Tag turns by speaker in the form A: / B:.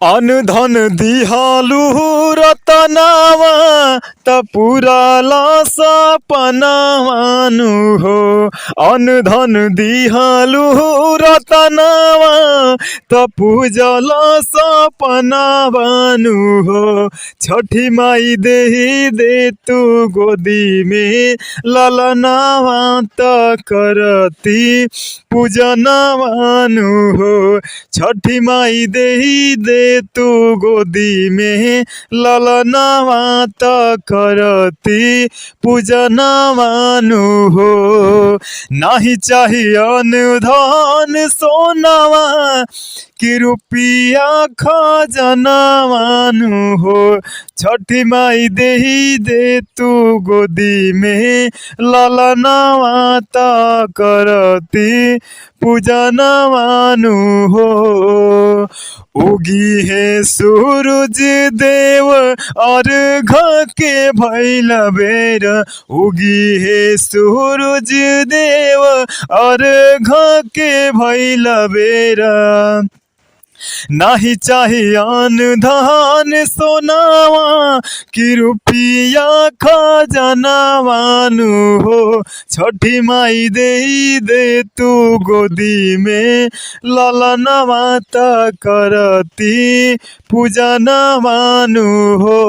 A: अन धन दिहालु रतनावा त पुराला सपनावानु हो। अन धन दिहालु रतनावा त पूजला सपनावानु हो। छठी माई देही दे तू गोदी में ललनावा त करती पूजनवानु हो। छठी माई देही दे तू गोदी में ललनावा त करती पूजनवानु हो। नाही चाहिए अनुधन सोनावा कि रुपिया खजनवानु हो। छठी माई देही दे तू गोदी में ललनावा त करती पूजनवानु हो। उगी है सूरज देव अर्घ के भइल बेर। उगी है सूरज देव अर्घ के भइल बेर। नाही चाहिए अनुधन सोनावा कि रुपिया खजनवानु हो। छठी माई देही दे तू गोदी में ललनावा त करती पूजनवानु हो।